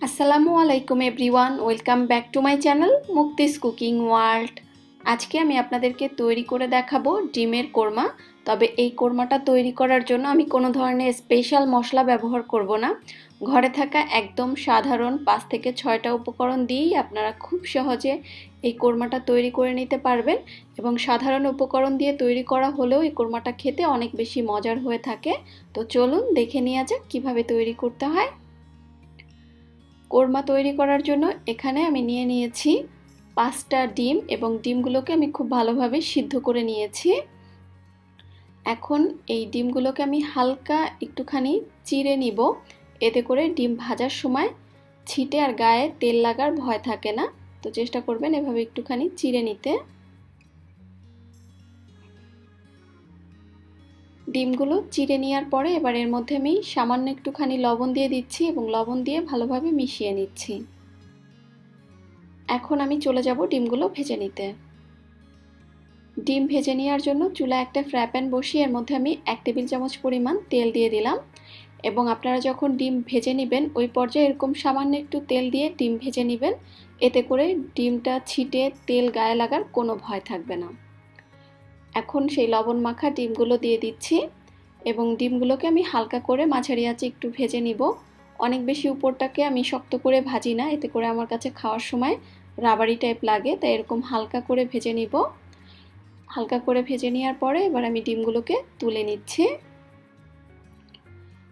আসসালামু আলাইকুম everyone, welcome back to my channel Mukti's cooking world. আজকে আমি আপনাদেরকে তৈরি করে দেখাবো ডিমের কোরমা। তবে এই কোরমাটা তৈরি করার জন্য আমি কোনো ধরনের স্পেশাল মশলা ব্যবহার করব না। ঘরে থাকা একদম সাধারণ 5 থেকে 6টা উপকরণ দিয়েই আপনারা খুব সহজে এই কোরমাটা তৈরি করে নিতে পারবেন এবং সাধারণ উপকরণ দিয়ে তৈরি করা হলেও এই কোরমাটা খেতে অনেক বেশি মজার হয়ে থাকে। তো চলুন দেখে নেওয়া যাক কীভাবে তৈরি করতে হয়। কোরমা তৈরি করার জন্য এখানে আমি নিয়ে নিয়েছি 5টা ডিম এবং ডিমগুলোকে আমি খুব ভালোভাবে সিদ্ধ করে নিয়েছি। এখন এই ডিমগুলোকে আমি হালকা একটুখানি চিড়ে নিব, এতে করে ডিম ভাজার সময় ছিটে আর গায়ে তেল লাগার ভয় থাকে না। তো চেষ্টা করবেন এভাবে একটুখানি চিড়ে নিতে। ডিমগুলো চিড়ে নেওয়ার পরে এবার এর মধ্যে আমি সামান্য একটুখানি লবণ দিয়ে দিচ্ছি এবং লবণ দিয়ে ভালোভাবে মিশিয়ে নিচ্ছি। এখন আমি চলে যাব ডিমগুলো ভেজে নিতে। ডিম ভেজে নেওয়ার জন্য চুলায় একটা ফ্রাই প্যান বসিয়ে এর মধ্যে আমি 1 টেবিল চামচ পরিমাণ তেল দিয়ে দিলাম এবং আপনারা যখন ডিম ভেজে নেবেন ওই পর্যায়ে এরকম সামান্য একটু তেল দিয়ে ডিম ভেজে নেবেন, এতে করে ডিমটা ছিটে তেল গায়ে লাগার কোনো ভয় থাকবে না। এখন সেই লবণ মাখা ডিমগুলো দিয়ে দিচ্ছি এবং ডিমগুলোকে আমি হালকা করে মাঝারি আঁচে একটু ভেজে নিব। অনেক বেশি উপরটাকে আমি শক্ত করে ভাজি না, এতে করে আমার কাছে খাওয়ার সময় রাবারি টাইপ লাগে, তাই এরকম হালকা করে ভেজে নিব। হালকা করে ভেজে নেওয়ার পরে এবার আমি ডিমগুলোকে তুলে নিচ্ছি।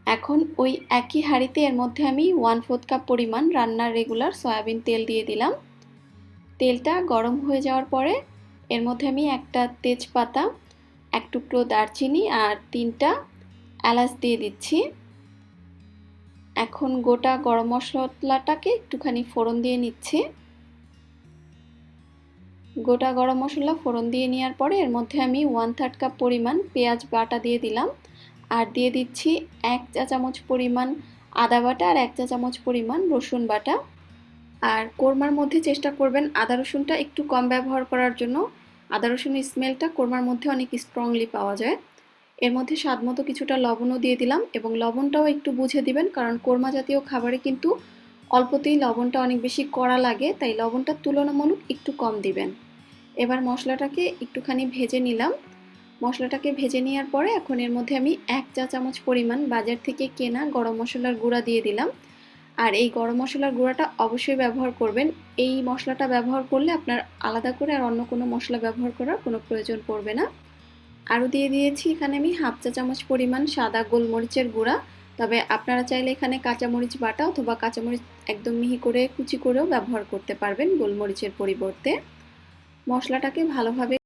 এখন ওই একই হাঁড়িতে এর মধ্যে আমি 1/4 কাপ পরিমাণ রান্নার রেগুলার সয়াবিন তেল দিয়ে দিলাম। তেলটা গরম হয়ে যাওয়ার পরে এর মধ্যে আমি একটা তেজপাতা, 1 টুকরো দারচিনি আর 3টা এলাচ দিয়ে দিচ্ছি। এখন গোটা গরম মশলাটাকে একটুখানি ফোড়ন দিয়ে নিচ্ছি। গোটা গরম মশলা ফোড়ন দিয়ে নেওয়ার পরে এর মধ্যে আমি 1/3 কাপ পরিমাণ পেঁয়াজ বাটা দিয়ে দিলাম আর দিয়ে দিচ্ছি 1 চা চামচ পরিমাণ আদা বাটা আর 1 চা চামচ পরিমাণ রসুন বাটা। আর কোরমার মধ্যে চেষ্টা করবেন আদা রসুনটা একটু কম ব্যবহার করার জন্য। আদা রসুনের স্মেলটা কোরমার মধ্যে অনেক স্ট্রংলি পাওয়া যায়। এর মধ্যে স্বাদমতো কিছুটা লবণও দিয়ে দিলাম এবং লবণটাও একটু বুঝে দিবেন, কারণ কোরমা জাতীয় খাবারে কিন্তু অল্পতেই লবণটা অনেক বেশি কড়া লাগে, তাই লবণটা তুলনামূলক একটু কম দিবেন। এবার মশলাটাকে একটুখানি ভেজে নিলাম। মশলাটাকে ভেজে নেওয়ার পরে এখন এর মধ্যে আমি 1 চা চামচ পরিমাণ বাজার থেকে কেনা গরম মশলার গুঁড়া দিয়ে দিলাম। আর এই গরম মশলার গুঁড়াটা অবশ্যই ব্যবহার করবেন। এই মশলাটা ব্যবহার করলে আপনার আলাদা করে আর অন্য কোনো মশলা ব্যবহার করার কোনো প্রয়োজন পড়বে না। আরও দিয়ে দিয়েছি এখানে আমি 1/2 চা চামচ পরিমাণ সাদা গোলমরিচের গুঁড়া। তবে আপনারা চাইলে এখানে কাঁচামরিচ বাটা অথবা কাঁচামরিচ একদম মিহি করে কুচি করেও ব্যবহার করতে পারবেন গোলমরিচের পরিবর্তে। মশলাটাকে ভালোভাবে